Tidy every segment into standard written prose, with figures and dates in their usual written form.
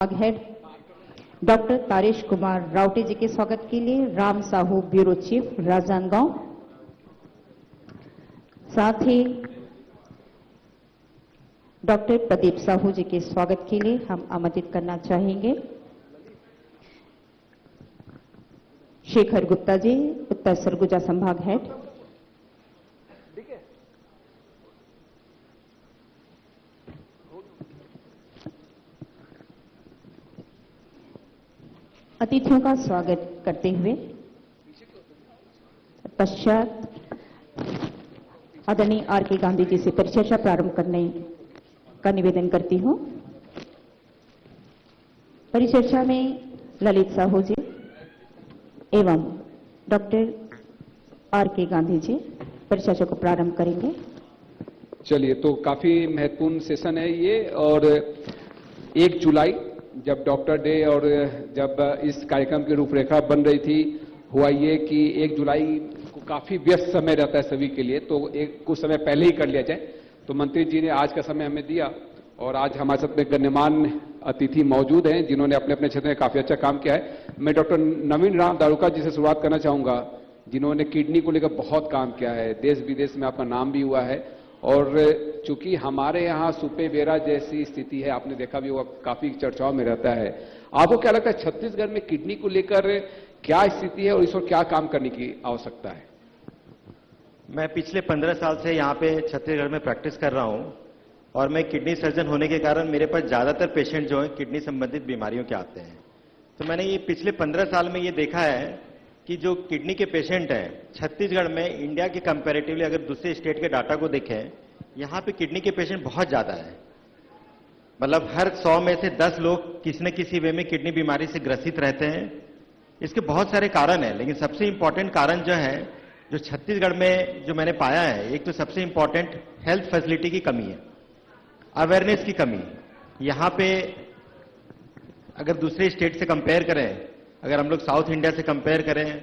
Head doctor Taresh Kumar Raute जी के स्वागत के लिए राम साहू ब्यूरो चीफ राजनांदगांव, साथ ही डॉक्टर प्रदीप साहू जी के स्वागत के लिए हम आमंत्रित करना चाहेंगे शेखर गुप्ता जी, उत्तर सरगुजा संभाग हेड। अतिथियों का स्वागत करते हुए पश्चात आदरणीय आर.के. गांधी जी से परिचर्चा प्रारंभ करने का निवेदन करती हूं। परिचर्चा में ललित साहू जी एवं डॉक्टर आर.के. गांधी जी परिचर्चा को प्रारंभ करेंगे। चलिए, तो काफी महत्वपूर्ण सेशन है ये। और 1 जुलाई जब डॉक्टर डे और जब इस कार्यक्रम की रूपरेखा बन रही थी, हुआ ये कि 1 जुलाई को काफी व्यस्त समय रहता है सभी के लिए, तो कुछ समय पहले ही कर लिया जाए। तो मंत्री जी ने आज का समय हमें दिया और आज हमारे साथ में गण्यमान्य अतिथि मौजूद हैं जिन्होंने अपने अपने क्षेत्र में काफी अच्छा काम किया है। मैं डॉक्टर नवीन राम दारुका जी से शुरुआत करना चाहूंगा, जिन्होंने किडनी को लेकर बहुत काम किया है, देश विदेश में आपका नाम भी हुआ है। और चूंकि हमारे यहाँ सुपे बेरा जैसी स्थिति है, आपने देखा भी होगा, काफी चर्चाओं में रहता है। आपको क्या लगता है छत्तीसगढ़ में किडनी को लेकर क्या स्थिति है और इस पर क्या काम करने की आवश्यकता है? मैं पिछले 15 साल से यहाँ पे छत्तीसगढ़ में प्रैक्टिस कर रहा हूँ और मैं किडनी सर्जन होने के कारण मेरे पास ज्यादातर पेशेंट जो है किडनी संबंधित बीमारियों के आते हैं। तो मैंने ये पिछले 15 साल में ये देखा है कि जो किडनी के पेशेंट हैं छत्तीसगढ़ में, इंडिया के कंपैरेटिवली अगर दूसरे स्टेट के डाटा को देखें, यहाँ पे किडनी के पेशेंट बहुत ज्यादा है। मतलब हर 100 में से 10 लोग किसी न किसी वे में किडनी बीमारी से ग्रसित रहते हैं। इसके बहुत सारे कारण हैं, लेकिन सबसे इंपॉर्टेंट कारण जो है, जो छत्तीसगढ़ में जो मैंने पाया है, एक तो सबसे इंपॉर्टेंट हेल्थ फैसिलिटी की कमी है, अवेयरनेस की कमी। यहाँ पे अगर दूसरे स्टेट से कंपेयर करें, अगर हम लोग साउथ इंडिया से कंपेयर करें,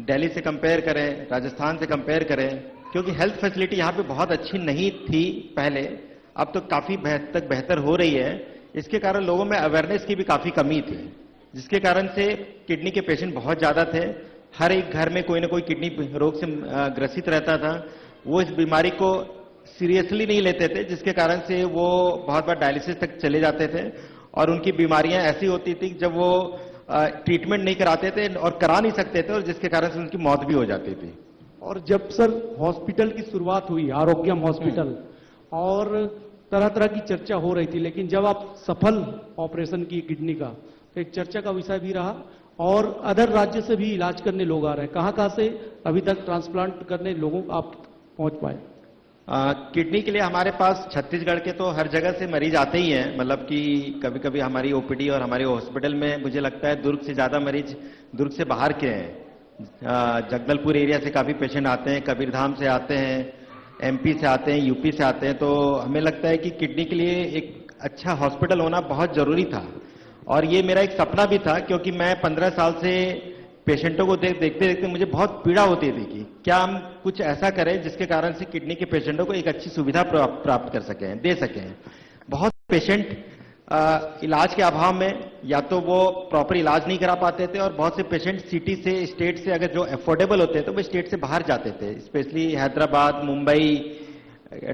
दिल्ली से कंपेयर करें, राजस्थान से कंपेयर करें, क्योंकि हेल्थ फैसिलिटी यहाँ पे बहुत अच्छी नहीं थी पहले, अब तो काफी तक बेहतर हो रही है। इसके कारण लोगों में अवेयरनेस की भी काफी कमी थी, जिसके कारण से किडनी के पेशेंट बहुत ज्यादा थे। हर एक घर में कोई ना कोई किडनी रोग से ग्रसित रहता था। वो इस बीमारी को सीरियसली नहीं लेते थे, जिसके कारण से वो बहुत बार डायलिसिस तक चले जाते थे और उनकी बीमारियां ऐसी होती थी जब वो ट्रीटमेंट नहीं कराते थे और करा नहीं सकते थे, और जिसके कारण से उनकी मौत भी हो जाती थी। और जब सर हॉस्पिटल की शुरुआत हुई, आरोग्यम हॉस्पिटल, और तरह तरह की चर्चा हो रही थी, लेकिन जब आप सफल ऑपरेशन की किडनी का, तो एक चर्चा का विषय भी रहा और अदर राज्य से भी इलाज करने लोग आ रहे हैं। कहां से अभी तक ट्रांसप्लांट करने लोगों आप पहुंच पाए? किडनी के लिए हमारे पास छत्तीसगढ़ के तो हर जगह से मरीज आते ही हैं। मतलब कि कभी कभी हमारी ओपीडी और हमारे हॉस्पिटल में मुझे लगता है दुर्ग से ज्यादा मरीज दुर्ग से बाहर के हैं। जगदलपुर एरिया से काफी पेशेंट आते हैं, कबीरधाम से आते हैं, एमपी से आते हैं, यूपी से आते हैं। तो हमें लगता है कि किडनी के लिए एक अच्छा हॉस्पिटल होना बहुत जरूरी था और ये मेरा एक सपना भी था, क्योंकि मैं 15 साल से पेशेंटों को देखते देखते मुझे बहुत पीड़ा होती थी कि क्या हम कुछ ऐसा करें जिसके कारण से किडनी के पेशेंटों को एक अच्छी सुविधा प्राप्त कर सकें, दे सकें। बहुत पेशेंट इलाज के अभाव में या तो वो प्रॉपर इलाज नहीं करा पाते थे, और बहुत से पेशेंट सिटी से, स्टेट से अगर जो अफोर्डेबल होते हैं तो वो स्टेट से बाहर जाते थे, स्पेशली हैदराबाद, मुंबई,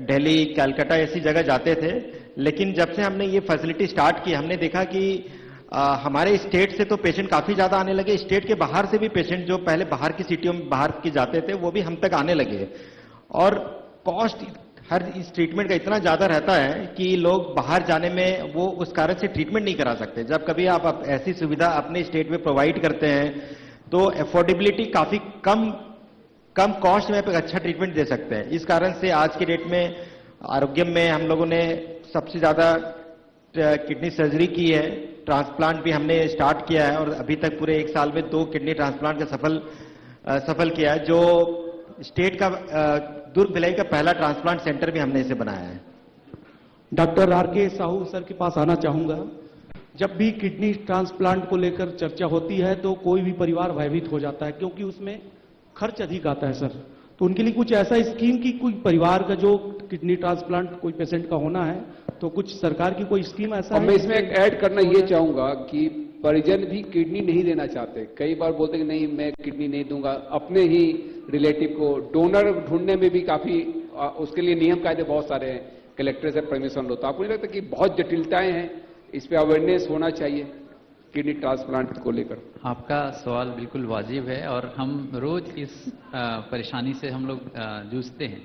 दिल्ली, कलकत्ता ऐसी जगह जाते थे। लेकिन जब से हमने ये फैसिलिटी स्टार्ट की, हमने देखा कि हमारे स्टेट से तो पेशेंट काफी ज्यादा आने लगे, स्टेट के बाहर से भी पेशेंट जो पहले बाहर की सिटियों में बाहर के जाते थे वो भी हम तक आने लगे। और कॉस्ट हर इस ट्रीटमेंट का इतना ज्यादा रहता है कि लोग बाहर जाने में वो उस कारण से ट्रीटमेंट नहीं करा सकते। जब कभी आप ऐसी सुविधा अपने स्टेट में प्रोवाइड करते हैं तो अफोर्डेबिलिटी काफी कम कॉस्ट में आप एक अच्छा ट्रीटमेंट दे सकते हैं। इस कारण से आज की डेट में आरोग्यम में हम लोगों ने सबसे ज्यादा किडनी सर्जरी की है। ट्रांसप्लांट भी हमने स्टार्ट किया है और अभी तक पूरे 1 साल में 2 किडनी ट्रांसप्लांट का सफल किया है। जो स्टेट का दुर्ग भिलाई का पहला ट्रांसप्लांट सेंटर भी हमने इसे बनाया है। Doctor R K. साहू सर के पास आना चाहूंगा। जब भी किडनी ट्रांसप्लांट को लेकर चर्चा होती है तो कोई भी परिवार भयभीत हो जाता है, क्योंकि उसमें खर्च अधिक आता है सर। तो उनके लिए कुछ ऐसा स्कीम की कोई परिवार का जो किडनी ट्रांसप्लांट कोई पेशेंट का होना है तो कुछ सरकार की कोई स्कीम ऐसा और है मैं इसमें एक ऐड करना ये चाहूंगा कि परिजन भी किडनी नहीं देना चाहते, कई बार बोलते हैं कि नहीं मैं किडनी नहीं दूंगा, अपने ही रिलेटिव को डोनर ढूंढने में भी काफी उसके लिए नियम कायदे बहुत सारे हैं, कलेक्टर से परमिशन लो। तो आपको नहीं लगता कि बहुत जटिलताएं हैं, इस पे अवेयरनेस होना चाहिए किडनी ट्रांसप्लांट को लेकर? आपका सवाल बिल्कुल वाजिब है और हम रोज इस परेशानी से हम लोग जूझते हैं।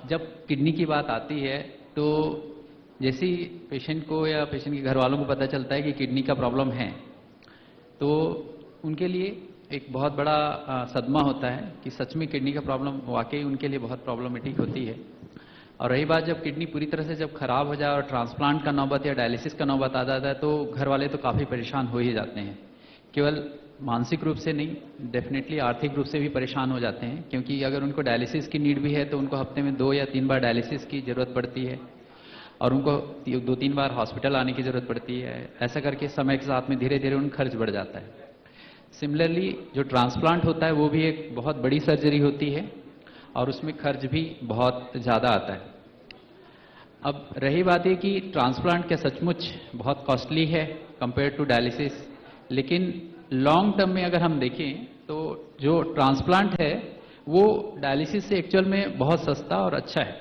जब किडनी की बात आती है तो जैसे ही पेशेंट को या पेशेंट के घर वालों को पता चलता है कि किडनी का प्रॉब्लम है तो उनके लिए एक बहुत बड़ा सदमा होता है कि सच में किडनी का प्रॉब्लम वाकई उनके लिए बहुत प्रॉब्लमेटिक होती है। और रही बात जब किडनी पूरी तरह से जब खराब हो जाए और ट्रांसप्लांट का नौबत या डायलिसिस का नौबत आ जाता है तो घर वाले तो काफ़ी परेशान हो ही जाते हैं। केवल मानसिक रूप से नहीं, डेफिनेटली आर्थिक रूप से भी परेशान हो जाते हैं, क्योंकि अगर उनको डायलिसिस की नीड भी है तो उनको हफ्ते में 2 या 3 बार डायलिसिस की ज़रूरत पड़ती है और उनको 2-3 बार हॉस्पिटल आने की ज़रूरत पड़ती है। ऐसा करके समय के साथ में धीरे धीरे उनका खर्च बढ़ जाता है। सिमिलरली जो ट्रांसप्लांट होता है वो भी एक बहुत बड़ी सर्जरी होती है और उसमें खर्च भी बहुत ज़्यादा आता है। अब रही बात है कि ट्रांसप्लांट क्या सचमुच बहुत कॉस्टली है कंपेयर टू डायलिसिस, लेकिन लॉन्ग टर्म में अगर हम देखें तो जो ट्रांसप्लांट है वो डायलिसिस से एक्चुअल में बहुत सस्ता और अच्छा है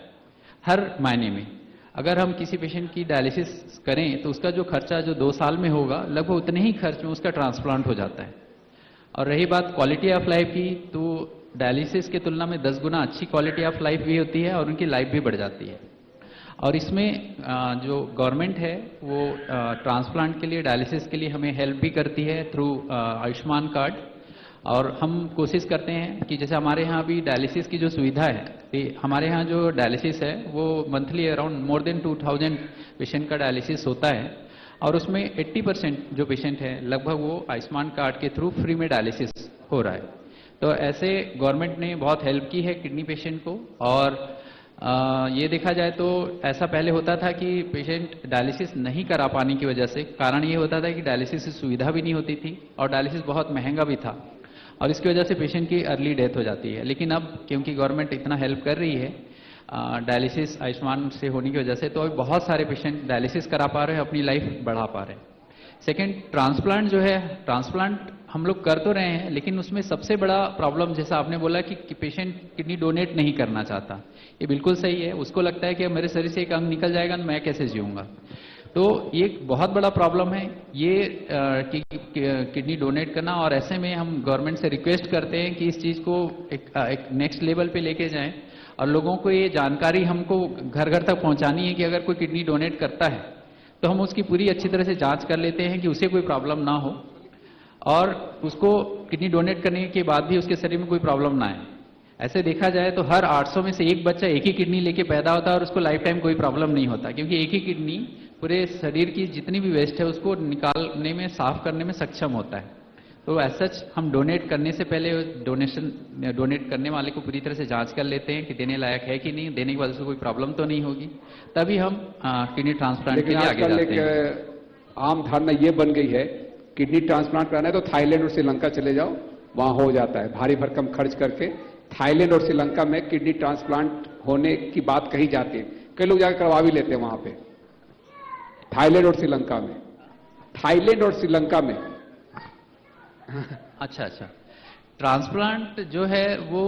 हर मायने में। अगर हम किसी पेशेंट की डायलिसिस करें तो उसका जो खर्चा जो 2 साल में होगा लगभग उतने ही खर्च में उसका ट्रांसप्लांट हो जाता है। और रही बात क्वालिटी ऑफ लाइफ की तो डायलिसिस की तुलना में 10 गुना अच्छी क्वालिटी ऑफ लाइफ भी होती है और उनकी लाइफ भी बढ़ जाती है। और इसमें जो गवर्नमेंट है वो ट्रांसप्लांट के लिए डायलिसिस के लिए हमें हेल्प भी करती है थ्रू आयुष्मान कार्ड। और हम कोशिश करते हैं कि जैसे हमारे यहाँ भी डायलिसिस की जो सुविधा है, हमारे यहाँ जो डायलिसिस है वो monthly around more than 2000 patient का डायलिसिस होता है और उसमें 80% जो पेशेंट है लगभग वो आयुष्मान कार्ड के थ्रू फ्री में डायलिसिस हो रहा है। तो ऐसे गवर्नमेंट ने बहुत हेल्प की है किडनी पेशेंट को। और ये देखा जाए तो ऐसा पहले होता था कि पेशेंट डायलिसिस नहीं करा पाने की वजह से कारण ये होता था कि डायलिसिस की सुविधा भी नहीं होती थी और डायलिसिस बहुत महंगा भी था और इसकी वजह से पेशेंट की अर्ली डेथ हो जाती है। लेकिन अब क्योंकि गवर्नमेंट इतना हेल्प कर रही है डायलिसिस आयुष्मान से होने की वजह से, तो अभी बहुत सारे पेशेंट डायलिसिस करा पा रहे हैं, अपनी लाइफ बढ़ा पा रहे हैं। सेकेंड, ट्रांसप्लांट जो है, ट्रांसप्लांट हम लोग कर तो रहे हैं लेकिन उसमें सबसे बड़ा प्रॉब्लम जैसा आपने बोला कि पेशेंट किडनी डोनेट नहीं करना चाहता, ये बिल्कुल सही है। उसको लगता है कि मेरे शरीर से एक अंग निकल जाएगा तो मैं कैसे जीऊंगा। तो ये एक बहुत बड़ा प्रॉब्लम है ये किडनी डोनेट करना। और ऐसे में हम गवर्नमेंट से रिक्वेस्ट करते हैं कि इस चीज़ को एक नेक्स्ट लेवल पे लेके जाएं और लोगों को ये जानकारी हमको घर घर तक पहुंचानी है कि अगर कोई किडनी डोनेट करता है तो हम उसकी पूरी अच्छी तरह से जांच कर लेते हैं कि उसे कोई प्रॉब्लम ना हो और उसको किडनी डोनेट करने के बाद भी उसके शरीर में कोई प्रॉब्लम ना आए। ऐसे देखा जाए तो हर 800 में से एक बच्चा एक ही किडनी लेके पैदा होता है और उसको लाइफ टाइम कोई प्रॉब्लम नहीं होता, क्योंकि एक ही किडनी पूरे शरीर की जितनी भी वेस्ट है उसको निकालने में, साफ करने में सक्षम होता है। तो ऐसा हम डोनेट करने से पहले डोनेट करने वाले को पूरी तरह से जांच कर लेते हैं कि देने लायक है कि नहीं, देने की वजह से कोई प्रॉब्लम तो नहीं होगी, तभी हम किडनी ट्रांसप्लांट के लिए आगे जाते हैं। आम धारणा ये बन गई है किडनी ट्रांसप्लांट कराना है तो थाईलैंड और श्रीलंका चले जाओ, वहां हो जाता है। भारी भरकम खर्च करके थाईलैंड और श्रीलंका में किडनी ट्रांसप्लांट होने की बात कही जाती है, कई लोग जाकर करवा भी लेते हैं वहां पे, थाईलैंड और श्रीलंका में, थाईलैंड और श्रीलंका में। अच्छा, ट्रांसप्लांट जो है वो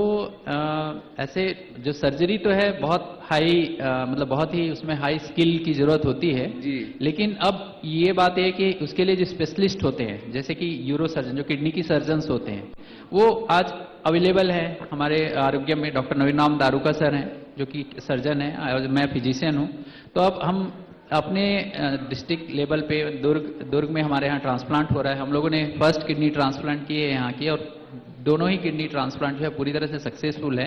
ऐसे जो सर्जरी तो है बहुत हाई मतलब बहुत ही उसमें हाई स्किल की जरूरत होती है जी। लेकिन अब ये बात है कि उसके लिए जो स्पेशलिस्ट होते हैं जैसे कि यूरो सर्जन, जो किडनी की सर्जन्स होते हैं, वो आज अवेलेबल है हमारे आरोग्य में। डॉक्टर नवीन दारूका सर हैं जो कि सर्जन है और मैं फिजिशियन हूँ। तो अब हम अपने डिस्ट्रिक्ट लेवल पे दुर्ग में हमारे यहाँ ट्रांसप्लांट हो रहा है। हम लोगों ने फर्स्ट किडनी ट्रांसप्लांट किए यहाँ की और दोनों ही किडनी ट्रांसप्लांट जो है पूरी तरह से सक्सेसफुल है।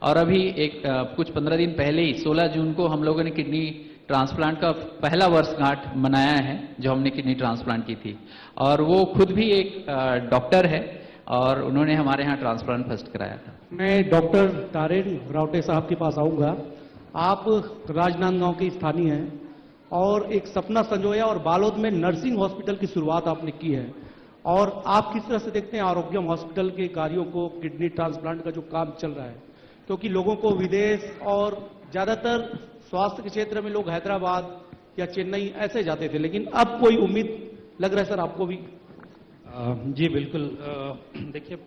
और अभी कुछ 15 दिन पहले ही 16 जून को हम लोगों ने किडनी ट्रांसप्लांट का पहला वर्षगांठ मनाया है जो हमने किडनी ट्रांसप्लांट की थी। और वो खुद भी एक डॉक्टर है और उन्होंने हमारे यहाँ ट्रांसप्लांट फर्स्ट कराया था। मैं डॉक्टर तारेन रावटे साहब के पास आऊंगा। आप राजनांदगांव के स्थानीय हैं और एक सपना संजोया और बालोद में नर्सिंग हॉस्पिटल की शुरुआत आपने की है और आप किस तरह से देखते हैं आरोग्यम हॉस्पिटल के कार्यों को, किडनी ट्रांसप्लांट का जो काम चल रहा है? क्योंकि लोगों को विदेश और ज्यादातर स्वास्थ्य के क्षेत्र में लोग हैदराबाद या चेन्नई ऐसे जाते थे, लेकिन अब कोई उम्मीद लग रहा है सर आपको भी? जी बिल्कुल। देखिए,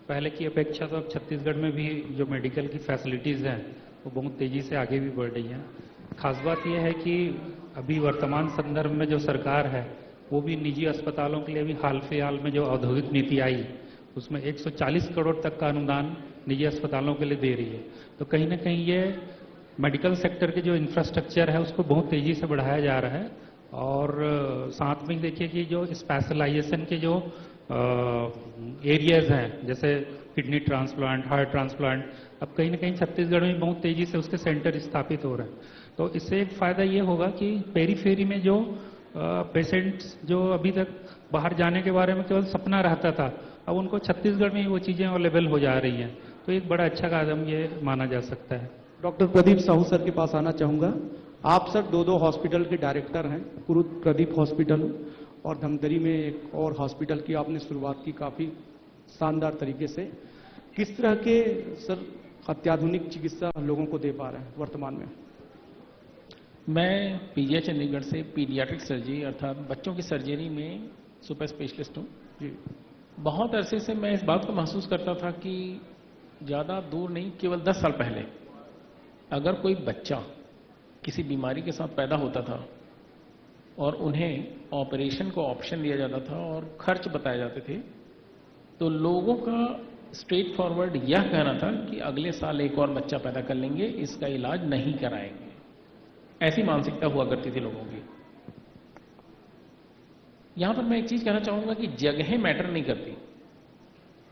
पहले की अपेक्षा तो अब छत्तीसगढ़ में भी जो मेडिकल की फैसिलिटीज़ हैं वो बहुत तेज़ी से आगे भी बढ़ रही हैं। खास बात यह है कि अभी वर्तमान संदर्भ में जो सरकार है वो भी निजी अस्पतालों के लिए भी हाल फिलहाल में जो औद्योगिक नीति आई उसमें 140 करोड़ तक का अनुदान निजी अस्पतालों के लिए दे रही है। तो कहीं ना कहीं ये मेडिकल सेक्टर के जो इंफ्रास्ट्रक्चर है उसको बहुत तेज़ी से बढ़ाया जा रहा है। और साथ में देखिए कि जो स्पेशलाइजेशन के जो एरियाज हैं, जैसे किडनी ट्रांसप्लांट, हार्ट ट्रांसप्लांट, अब कहीं ना कहीं छत्तीसगढ़ में बहुत तेज़ी से उसके सेंटर स्थापित हो रहे हैं। तो इससे एक फ़ायदा ये होगा कि पेरीफेरी में जो पेशेंट्स जो अभी तक बाहर जाने के बारे में केवल सपना रहता था, अब उनको छत्तीसगढ़ में ही वो चीज़ें अवेलेबल हो जा रही हैं। तो एक बड़ा अच्छा कदम ये माना जा सकता है। डॉक्टर प्रदीप साहू सर के पास आना चाहूंगा। आप सर दो हॉस्पिटल के डायरेक्टर हैं, प्रदीप हॉस्पिटल और धमतरी में एक और हॉस्पिटल की आपने शुरुआत की काफी शानदार तरीके से। किस तरह के सर अत्याधुनिक चिकित्सा लोगों को दे पा रहे हैं वर्तमान में? मैं पीजीआई चंडीगढ़ से पीडियाट्रिक सर्जरी अर्थात बच्चों की सर्जरी में सुपर स्पेशलिस्ट हूँ जी। बहुत अरसे से मैं इस बात को महसूस करता था कि ज़्यादा दूर नहीं, केवल 10 साल पहले अगर कोई बच्चा किसी बीमारी के साथ पैदा होता था और उन्हें ऑपरेशन को ऑप्शन दिया जाता था और खर्च बताए जाते थे, तो लोगों का स्ट्रेट फॉरवर्ड यह कहना था कि अगले साल एक और बच्चा पैदा कर लेंगे, इसका इलाज नहीं कराएंगे। ऐसी मानसिकता हुआ करती थी लोगों की। यहां पर मैं एक चीज कहना चाहूंगा कि जगहें मैटर नहीं करती,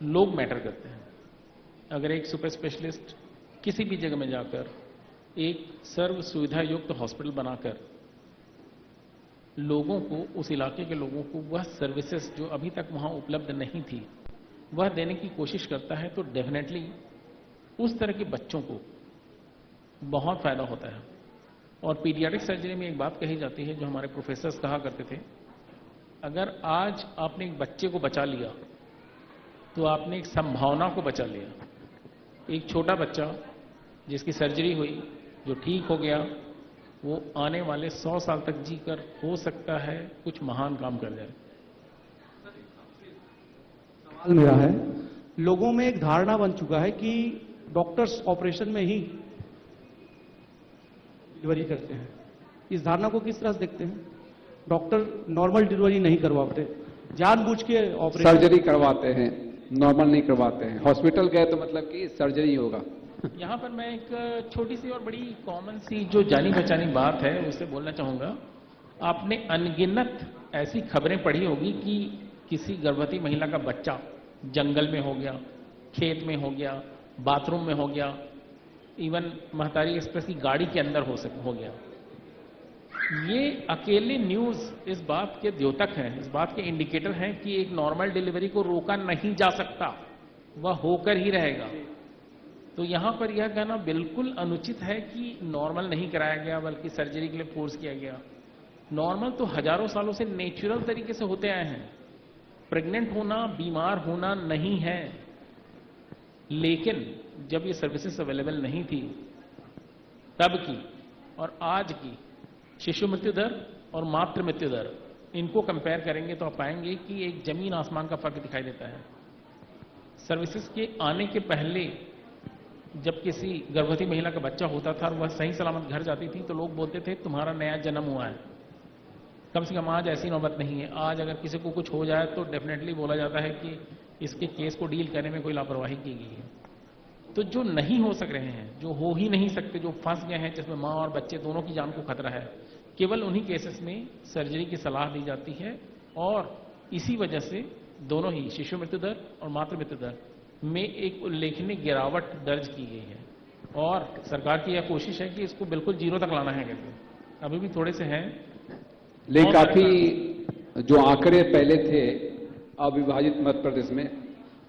लोग मैटर करते हैं। अगर एक सुपर स्पेशलिस्ट किसी भी जगह में जाकर एक सर्व सुविधा युक्त हॉस्पिटल बनाकर लोगों को, उस इलाके के लोगों को वह सर्विसेज जो अभी तक वहां उपलब्ध नहीं थी वह देने की कोशिश करता है, तो डेफिनेटली उस तरह के बच्चों को बहुत फायदा होता है। और पीडियाट्रिक सर्जरी में एक बात कही जाती है जो हमारे प्रोफेसर्स कहा करते थे, अगर आज आपने एक बच्चे को बचा लिया तो आपने एक संभावना को बचा लिया। एक छोटा बच्चा जिसकी सर्जरी हुई, जो ठीक हो गया, वो आने वाले 100 साल तक जीकर हो सकता है कुछ महान काम कर जाए। सवाल मेरा है, लोगों में एक धारणा बन चुका है कि डॉक्टर्स ऑपरेशन में ही डिलीवरी करते हैं। इस धारणा को किस तरह से देखते हैं? डॉक्टर नॉर्मल डिलीवरी नहीं करवाते, जानबूझ के ऑपरेशन सर्जरी करवाते हैं, नॉर्मल नहीं करवाते हैं। हॉस्पिटल गए तो मतलब कि सर्जरी होगा। यहां पर मैं एक छोटी सी और बड़ी कॉमन सी जो जानी पहचानी बात है उससे बोलना चाहूंगा। आपने अनगिनत ऐसी खबरें पढ़ी होगी कि किसी गर्भवती महिला का बच्चा जंगल में हो गया, खेत में हो गया, बाथरूम में हो गया, इवन महतारी एक्सप्रेस की गाड़ी के अंदर हो गया। ये अकेले न्यूज इस बात के द्योतक हैं, इस बात के इंडिकेटर हैं कि एक नॉर्मल डिलीवरी को रोका नहीं जा सकता, वह होकर ही रहेगा। तो यहां पर यह कहना बिल्कुल अनुचित है कि नॉर्मल नहीं कराया गया बल्कि सर्जरी के लिए फोर्स किया गया। नॉर्मल तो हजारों सालों से नेचुरल तरीके से होते आए हैं। प्रेग्नेंट होना, बीमार होना नहीं है। लेकिन जब ये सर्विसेज अवेलेबल नहीं थी, तब की और आज की शिशु मृत्यु दर और मातृ मृत्यु दर, इनको कंपेयर करेंगे तो आप पाएंगे कि एक जमीन आसमान का फर्क दिखाई देता है। सर्विसेज के आने के पहले जब किसी गर्भवती महिला का बच्चा होता था और वह सही सलामत घर जाती थी तो लोग बोलते थे तुम्हारा नया जन्म हुआ है। कम से कम आज ऐसी नौबत नहीं है। आज अगर किसी को कुछ हो जाए तो डेफिनेटली बोला जाता है कि इसके केस को डील करने में कोई लापरवाही की गई है। तो जो नहीं हो सक रहे हैं, जो हो ही नहीं सकते, जो फंस गए हैं, जिसमें मां और बच्चे दोनों की जान को खतरा है, केवल उन्हीं केसेस में सर्जरी की सलाह दी जाती है। और इसी वजह से दोनों ही शिशु मृत्यु दर और मातृ मृत्यु दर में एक उल्लेखनीय गिरावट दर्ज की गई है। और सरकार की यह कोशिश है कि इसको बिल्कुल जीरो तक लाना है। कहते अभी भी थोड़े से हैं, लेकिन काफी जो आंकड़े पहले थे अविभाजित मध्य प्रदेश में,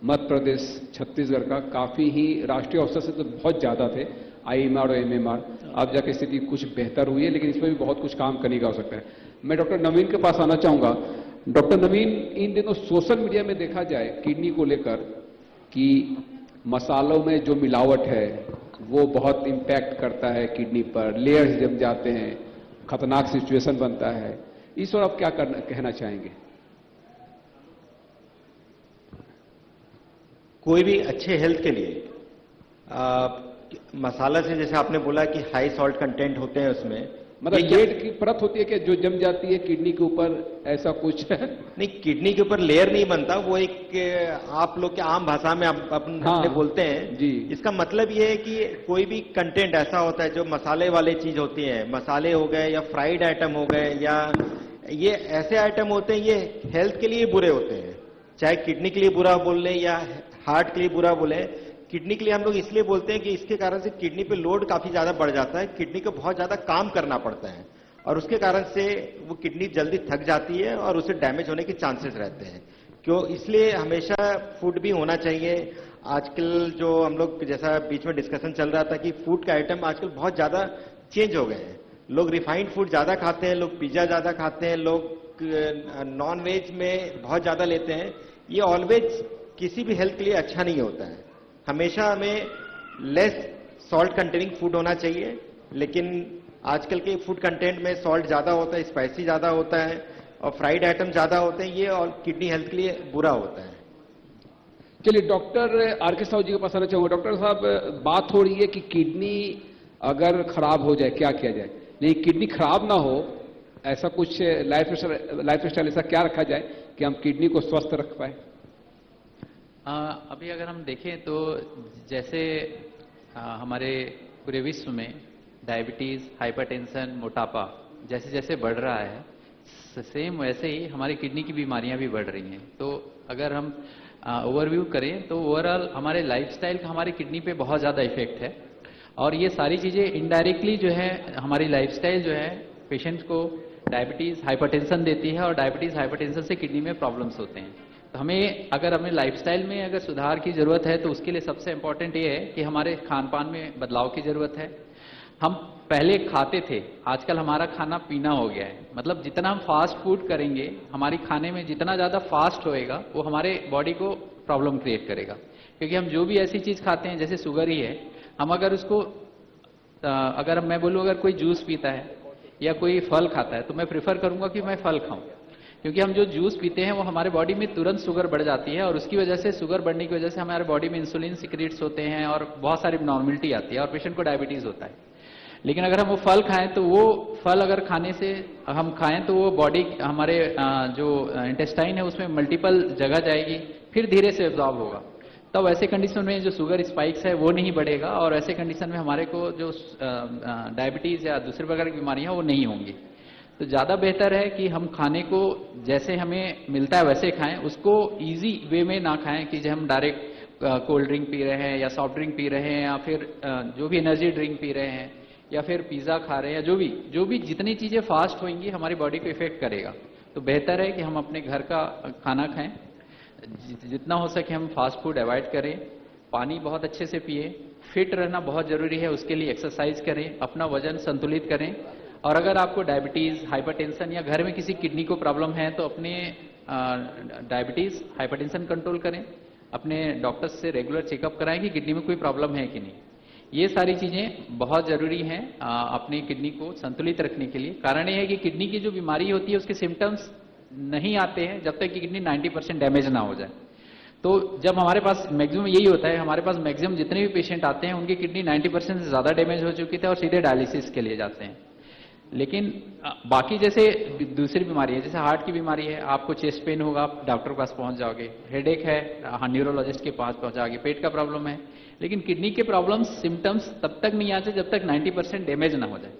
मध्य प्रदेश छत्तीसगढ़ का काफी ही राष्ट्रीय औसत से तो बहुत ज्यादा थे IMR और MMR। अब जाके स्थिति कुछ बेहतर हुई है, लेकिन इसमें भी बहुत कुछ काम करने का हो सकता है। मैं डॉक्टर नवीन के पास आना चाहूंगा। डॉक्टर नवीन, इन दिनों सोशल मीडिया में देखा जाए किडनी को लेकर कि मसालों में जो मिलावट है वो बहुत इम्पैक्ट करता है किडनी पर, लेयर्स जम जाते हैं, खतरनाक सिचुएशन बनता है। इस और आप क्या कहना चाहेंगे? कोई भी अच्छे हेल्थ के लिए मसाला से, जैसे आपने बोला कि हाई सॉल्ट कंटेंट होते हैं उसमें, मतलब लेड की परत होती है कि जो जम जाती है किडनी के ऊपर, ऐसा कुछ है? नहीं, किडनी के ऊपर लेयर नहीं बनता, वो एक आप लोग के आम भाषा में अपने बोलते हैं जी। इसका मतलब ये है कि कोई भी कंटेंट ऐसा होता है जो मसाले वाले चीज होती है, मसाले हो गए या फ्राइड आइटम हो गए, या ये ऐसे आइटम होते हैं, ये हेल्थ के लिए बुरे होते हैं। चाहे किडनी के लिए बुरा बोल लें या हार्ट के लिए बुरा बोले, किडनी के लिए हम लोग इसलिए बोलते हैं कि इसके कारण से किडनी पे लोड काफी ज्यादा बढ़ जाता है, किडनी को बहुत ज्यादा काम करना पड़ता है और उसके कारण से वो किडनी जल्दी थक जाती है और उसे डैमेज होने के चांसेस रहते हैं। क्यों? इसलिए हमेशा फूड भी होना चाहिए। आजकल जो हम लोग, जैसा बीच में डिस्कशन चल रहा था कि फूड का आइटम आजकल बहुत ज्यादा चेंज हो गए हैं। लोग रिफाइंड फूड ज्यादा खाते हैं, लोग पिज्जा ज्यादा खाते हैं, लोग नॉन वेज में बहुत ज्यादा लेते हैं। ये ऑलवेज किसी भी हेल्थ के लिए अच्छा नहीं होता है। हमेशा हमें लेस सॉल्ट कंटेनिंग फूड होना चाहिए, लेकिन आजकल के फूड कंटेंट में सॉल्ट ज्यादा होता है, स्पाइसी ज्यादा होता है और फ्राइड आइटम ज्यादा होते हैं, ये और किडनी हेल्थ के लिए बुरा होता है। चलिए, डॉक्टर आर.के. साहू जी के पास आना चाहूंगा। डॉक्टर साहब, बात हो रही है कि किडनी अगर खराब हो जाए क्या किया जाए? नहीं, किडनी खराब ना हो, ऐसा कुछ लाइफ स्टाइल ऐसा क्या रखा जाए कि हम किडनी को स्वस्थ रख पाए? अभी अगर हम देखें तो जैसे हमारे पूरे विश्व में डायबिटीज़, हाइपरटेंशन, मोटापा जैसे जैसे बढ़ रहा है, सेम वैसे ही हमारी किडनी की बीमारियां भी बढ़ रही हैं। तो अगर हम ओवरव्यू करें तो ओवरऑल हमारे लाइफस्टाइल का हमारी किडनी पे बहुत ज़्यादा इफेक्ट है और ये सारी चीज़ें इनडायरेक्टली जो है हमारी लाइफस्टाइल जो है पेशेंट को डायबिटीज़, हाइपरटेंशन देती है और डायबिटीज़, हाइपरटेंशन से किडनी में प्रॉब्लम्स होते हैं। तो हमें अगर अपने लाइफस्टाइल में अगर सुधार की ज़रूरत है तो उसके लिए सबसे इम्पोर्टेंट ये है कि हमारे खान पान में बदलाव की ज़रूरत है। हम पहले खाते थे, आजकल हमारा खाना पीना हो गया है। मतलब जितना हम फास्ट फूड करेंगे, हमारी खाने में जितना ज़्यादा फास्ट होएगा वो हमारे बॉडी को प्रॉब्लम क्रिएट करेगा। क्योंकि हम जो भी ऐसी चीज़ खाते हैं, जैसे शुगर ही है, हम अगर उसको अगर मैं बोलूँ अगर कोई जूस पीता है या कोई फल खाता है तो मैं प्रेफर करूँगा कि मैं फल खाऊँ, क्योंकि हम जो जूस पीते हैं वो हमारे बॉडी में तुरंत शुगर बढ़ जाती है और उसकी वजह से, शुगर बढ़ने की वजह से हमारे बॉडी में इंसुलिन सिक्रेट्स होते हैं और बहुत सारी नॉर्मलिटी आती है और पेशेंट को डायबिटीज़ होता है। लेकिन अगर हम वो फल खाएं तो वो फल अगर खाने से हम खाएं तो वो बॉडी, हमारे जो इंटेस्टाइन है उसमें मल्टीपल जगह जाएगी, फिर धीरे से एब्जॉर्ब होगा। तब ऐसे कंडीशन में जो शुगर स्पाइक्स है वो नहीं बढ़ेगा और ऐसे कंडीशन में हमारे को जो डायबिटीज़ या दूसरे प्रकार की बीमारियां वो नहीं होंगी। तो ज़्यादा बेहतर है कि हम खाने को जैसे हमें मिलता है वैसे खाएं, उसको ईजी वे में ना खाएं कि जब हम डायरेक्ट कोल्ड ड्रिंक पी रहे हैं या सॉफ्ट ड्रिंक पी रहे हैं या फिर जो भी एनर्जी ड्रिंक पी रहे हैं या फिर पिज़्ज़ा खा रहे हैं या जो भी जितनी चीज़ें फास्ट होंगी हमारी बॉडी को इफेक्ट करेगा। तो बेहतर है कि हम अपने घर का खाना खाएं, जितना हो सके हम फास्ट फूड अवॉइड करें, पानी बहुत अच्छे से पिए, फिट रहना बहुत ज़रूरी है, उसके लिए एक्सरसाइज करें, अपना वजन संतुलित करें। और अगर आपको डायबिटीज़, हाइपरटेंशन या घर में किसी किडनी को प्रॉब्लम है तो अपने डायबिटीज़, हाइपरटेंशन कंट्रोल करें, अपने डॉक्टर से रेगुलर चेकअप कराएं कि किडनी में कोई प्रॉब्लम है कि नहीं। ये सारी चीज़ें बहुत ज़रूरी हैं अपनी किडनी को संतुलित रखने के लिए। कारण ये है कि किडनी की जो बीमारी होती है उसके सिम्टम्स नहीं आते हैं जब तक कि किडनी 90% डैमेज ना हो जाए। तो जब हमारे पास मैक्सिमम यही होता है, हमारे पास मैक्सिमम जितने भी पेशेंट आते हैं उनकी किडनी 90% से ज़्यादा डैमेज हो चुकी थी और सीधे डायलिसिस के लिए जाते हैं। लेकिन बाकी जैसे दूसरी बीमारी है, जैसे हार्ट की बीमारी है, आपको चेस्ट पेन होगा, आप डॉक्टर के पास पहुंच जाओगे, हेडेक है, न्यूरोलॉजिस्ट के पास पहुंचाओगे, पेट का प्रॉब्लम है। लेकिन किडनी के प्रॉब्लम्स, सिम्टम्स तब तक नहीं आते जब तक 90% डैमेज ना हो जाए।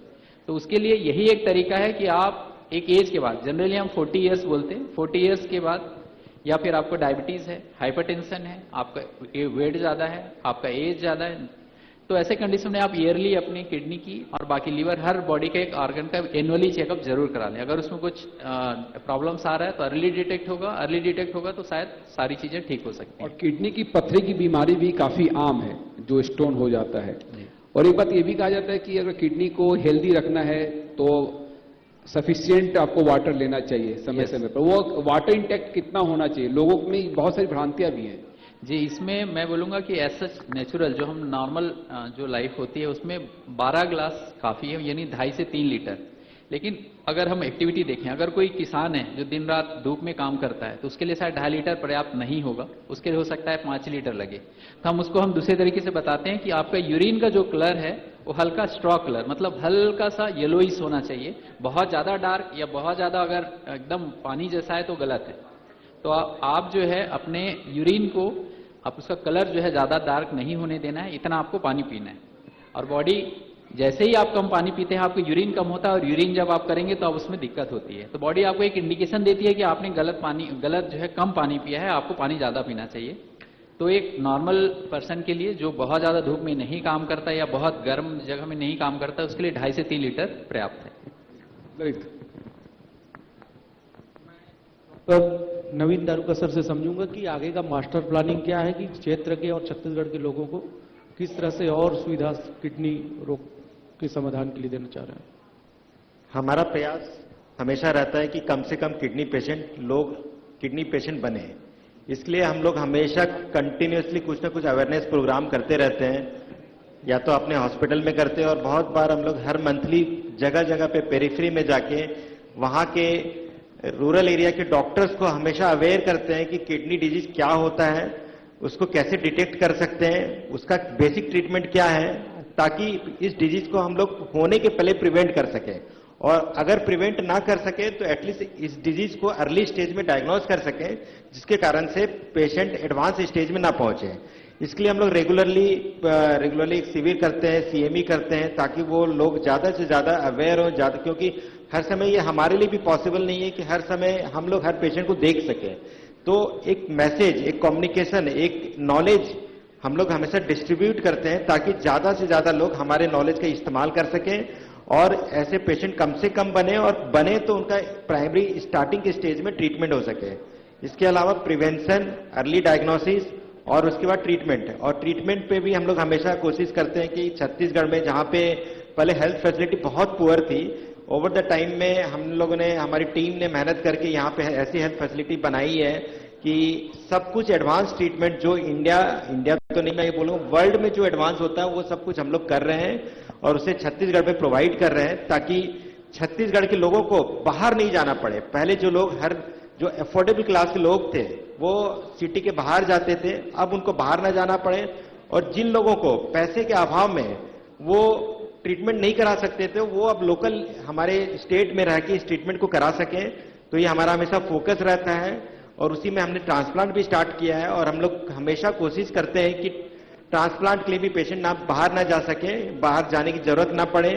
तो उसके लिए यही एक तरीका है कि आप एक एज के बाद, जनरली हम 40 ईयर्स बोलते हैं, 40 ईयर्स के बाद, या फिर आपको डायबिटीज़ है, हाइपरटेंशन है, आपका वेट ज़्यादा है, आपका एज ज़्यादा है, तो ऐसे कंडीशन में आप ईयरली अपनी किडनी की और बाकी लीवर, हर बॉडी के एक ऑर्गन का एनुअली चेकअप जरूर करा लें। अगर उसमें कुछ प्रॉब्लम्स आ रहा है तो अर्ली डिटेक्ट होगा तो शायद सारी चीज़ें ठीक हो सकती हैं। और किडनी की पथरी की बीमारी भी काफ़ी आम है, जो स्टोन हो जाता है। और एक बात ये भी कहा जाता है कि अगर किडनी को हेल्दी रखना है तो सफिशिएंट आपको वाटर लेना चाहिए समय समय पर, वो वाटर इंटेक्ट कितना होना चाहिए? लोगों में बहुत सारी भ्रांतियां भी हैं। जी, इसमें मैं बोलूँगा कि एज सच नेचुरल जो हम नॉर्मल जो लाइफ होती है उसमें 12 ग्लास काफ़ी है, यानी 2.5 से 3 लीटर। लेकिन अगर हम एक्टिविटी देखें, अगर कोई किसान है जो दिन रात धूप में काम करता है तो उसके लिए शायद 2.5 लीटर पर्याप्त नहीं होगा, उसके लिए हो सकता है 5 लीटर लगे। तो हम दूसरे तरीके से बताते हैं कि आपका यूरिन का जो कलर है वो हल्का स्ट्रॉ कलर, मतलब हल्का सा येलोइश होना चाहिए। बहुत ज़्यादा डार्क या बहुत ज़्यादा अगर एकदम पानी जैसा है तो गलत है। तो आप जो है अपने यूरिन को, आप उसका कलर जो है ज़्यादा डार्क नहीं होने देना है, इतना आपको पानी पीना है। और बॉडी जैसे ही आप कम पानी पीते हैं आपको यूरिन कम होता है, और यूरिन जब आप करेंगे तो अब उसमें दिक्कत होती है। तो बॉडी आपको एक इंडिकेशन देती है कि आपने गलत जो है कम पानी पिया है, आपको पानी ज़्यादा पीना चाहिए। तो एक नॉर्मल पर्सन के लिए जो बहुत ज़्यादा धूप में नहीं काम करता या बहुत गर्म जगह में नहीं काम करता, उसके लिए 2.5 से 3 लीटर पर्याप्त है। ललित, तो नवीन दारुका सर से समझूंगा कि आगे का मास्टर प्लानिंग क्या है कि क्षेत्र के और छत्तीसगढ़ के लोगों को किस तरह से और सुविधा किडनी रोग के समाधान के लिए देना चाह रहे हैं। हमारा प्रयास हमेशा रहता है कि कम से कम लोग किडनी पेशेंट बने। इसलिए हम लोग हमेशा कंटिन्यूअसली कुछ ना कुछ अवेयरनेस प्रोग्राम करते रहते हैं, या तो अपने हॉस्पिटल में करते हैं, और बहुत बार हम लोग हर मंथली जगह जगह पे पेरिफेरी में जाके वहां के रूरल एरिया के डॉक्टर्स को हमेशा अवेयर करते हैं कि किडनी डिजीज क्या होता है, उसको कैसे डिटेक्ट कर सकते हैं, उसका बेसिक ट्रीटमेंट क्या है, ताकि इस डिजीज को हम लोग होने के पहले प्रिवेंट कर सकें। और अगर प्रिवेंट ना कर सके तो एटलीस्ट इस डिजीज को अर्ली स्टेज में डायग्नोज कर सकें, जिसके कारण से पेशेंट एडवांस स्टेज में ना पहुंचे। इसके लिए हम लोग रेगुलरली एक शिविर करते हैं, सीएमई करते हैं, ताकि वो लोग ज्यादा से ज्यादा अवेयर हो, क्योंकि हर समय ये हमारे लिए भी पॉसिबल नहीं है कि हर समय हम लोग हर पेशेंट को देख सकें। तो एक मैसेज, एक कम्युनिकेशन, एक नॉलेज हम लोग हमेशा डिस्ट्रीब्यूट करते हैं, ताकि ज्यादा से ज्यादा लोग हमारे नॉलेज का इस्तेमाल कर सकें और ऐसे पेशेंट कम से कम बने, और बने तो उनका प्राइमरी स्टार्टिंग के स्टेज में ट्रीटमेंट हो सके। इसके अलावा प्रिवेंशन, अर्ली डायग्नोसिस और उसके बाद ट्रीटमेंट है। और ट्रीटमेंट पे भी हम लोग हमेशा कोशिश करते हैं कि छत्तीसगढ़ में जहां पे पहले हेल्थ फैसिलिटी बहुत पुअर थी, ओवर द टाइम में हम लोगों ने, हमारी टीम ने मेहनत करके यहाँ पे ऐसी हेल्थ फैसिलिटी बनाई है कि सब कुछ एडवांस ट्रीटमेंट जो इंडिया तो नहीं, मैं ये बोलूंगा वर्ल्ड में जो एडवांस होता है वो सब कुछ हम लोग कर रहे हैं और उसे छत्तीसगढ़ में प्रोवाइड कर रहे हैं, ताकि छत्तीसगढ़ के लोगों को बाहर नहीं जाना पड़े। पहले जो अफोर्डेबल क्लास के लोग थे वो सिटी के बाहर जाते थे, अब उनको बाहर ना जाना पड़े। और जिन लोगों को पैसे के अभाव में वो ट्रीटमेंट नहीं करा सकते थे, वो अब लोकल हमारे स्टेट में रह के इस ट्रीटमेंट को करा सकें। तो ये हमारा हमेशा फोकस रहता है, और उसी में हमने ट्रांसप्लांट भी स्टार्ट किया है। और हम लोग हमेशा कोशिश करते हैं कि ट्रांसप्लांट के लिए भी पेशेंट बाहर ना जा सके, बाहर जाने की जरूरत ना पड़े,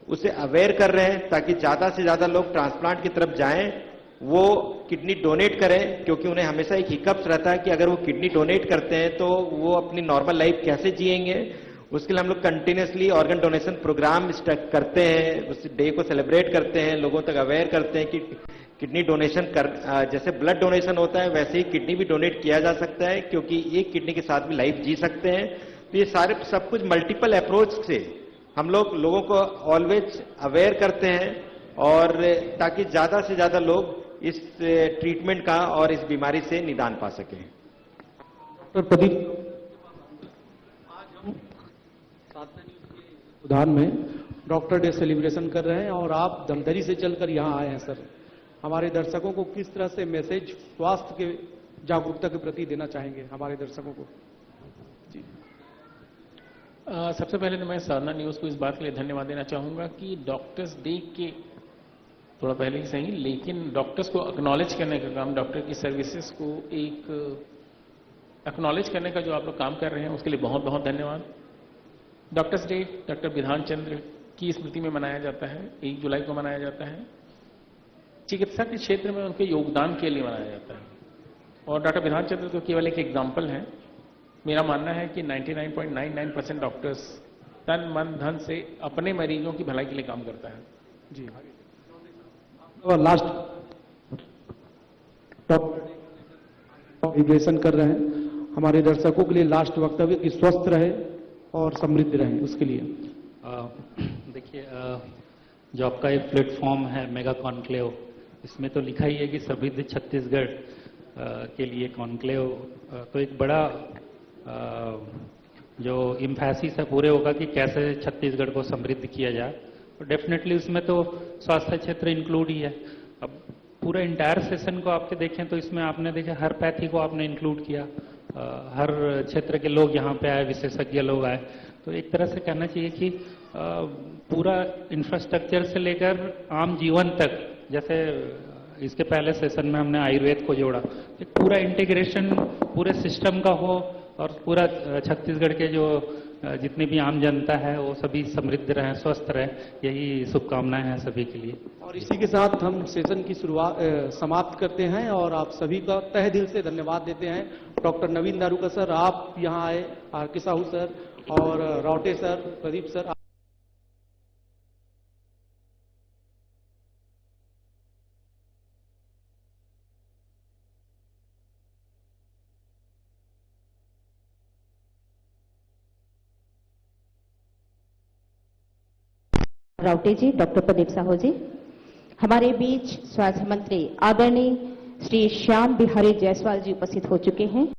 उसे अवेयर कर रहे हैं ताकि ज्यादा से ज्यादा लोग ट्रांसप्लांट की तरफ जाएं, वो किडनी डोनेट करें। क्योंकि उन्हें हमेशा एक हिकअप्स रहता है कि अगर वो किडनी डोनेट करते हैं तो वो अपनी नॉर्मल लाइफ कैसे जिएंगे। उसके लिए हम लोग कंटिन्यूसली ऑर्गन डोनेशन प्रोग्राम करते हैं, उस डे को सेलिब्रेट करते हैं, लोगों तक अवेयर करते हैं कि किडनी डोनेशन जैसे ब्लड डोनेशन होता है वैसे ही किडनी भी डोनेट किया जा सकता है, क्योंकि एक किडनी के साथ भी लाइफ जी सकते हैं। तो ये सारे सब कुछ मल्टीपल अप्रोच से हम लोग लोगों को ऑलवेज अवेयर करते हैं, और ताकि ज्यादा से ज्यादा लोग इस ट्रीटमेंट का और इस बीमारी से निदान पा सकें। डॉक्टर प्रदीप, आज हम साधना न्यूज के उद्यान में डॉक्टर डे सेलिब्रेशन कर रहे हैं और आप धमतरी से चलकर यहाँ आए हैं सर। हमारे दर्शकों को किस तरह से मैसेज स्वास्थ्य के जागरूकता के प्रति देना चाहेंगे हमारे दर्शकों को? जी। सबसे पहले तो मैं साधना न्यूज को इस बात के लिए धन्यवाद देना चाहूंगा कि डॉक्टर्स डे के थोड़ा पहले ही सही, लेकिन डॉक्टर्स को एक्नॉलेज करने का काम, डॉक्टर की सर्विसेज को एक एक्नॉलेज करने का जो आप लोग काम कर रहे हैं उसके लिए बहुत बहुत धन्यवाद। Doctors day doctor Bidhan Chandra की स्मृति में मनाया जाता है, 1 जुलाई को मनाया जाता है। चिकित्सा के क्षेत्र में उनके योगदान के लिए मनाया जाता है, और डॉक्टर विधान चंद्र तो केवल एक एग्जाम्पल है। मेरा मानना है कि 99.99% डॉक्टर्स तन मन धन से अपने मरीजों की भलाई के लिए काम करता है। जी। और लास्ट सेलिब्रेशन कर रहे हैं, हमारे दर्शकों के लिए लास्ट वक्तव्य कि स्वस्थ रहे और समृद्ध रहे, उसके लिए। देखिए, जो आपका एक प्लेटफॉर्म है मेगा कॉन्क्लेव, इसमें तो लिखा ही है कि समृद्ध छत्तीसगढ़ के लिए कॉन्क्लेव, तो एक बड़ा जो इम्फेसिस है पूरे होगा कि कैसे छत्तीसगढ़ को समृद्ध किया जाए। तो डेफिनेटली उसमें तो स्वास्थ्य क्षेत्र इंक्लूड ही है। अब पूरा इंटायर सेशन को आपके देखें तो इसमें आपने देखा हर पैथी को आपने इंक्लूड किया, हर क्षेत्र के लोग यहाँ पे आए, विशेषज्ञ लोग आए। तो एक तरह से कहना चाहिए कि पूरा इंफ्रास्ट्रक्चर से लेकर आम जीवन तक, जैसे इसके पहले सेशन में हमने आयुर्वेद को जोड़ा, एक पूरा इंटीग्रेशन पूरे सिस्टम का हो और पूरा छत्तीसगढ़ के जो जितनी भी आम जनता है वो सभी समृद्ध रहें, स्वस्थ रहें, यही शुभकामनाएं हैं सभी के लिए। और इसी के साथ हम सेशन की शुरुआत समाप्त करते हैं और आप सभी का तहे दिल से धन्यवाद देते हैं। डॉक्टर नवीन दारुका सर, आप यहाँ आए, आर.के. साहू सर और रावटे सर, प्रदीप सर। रावटे जी, डॉक्टर प्रदीप साहू जी। हमारे बीच स्वास्थ्य मंत्री आदरणीय श्री श्याम बिहारी जायसवाल जी उपस्थित हो चुके हैं।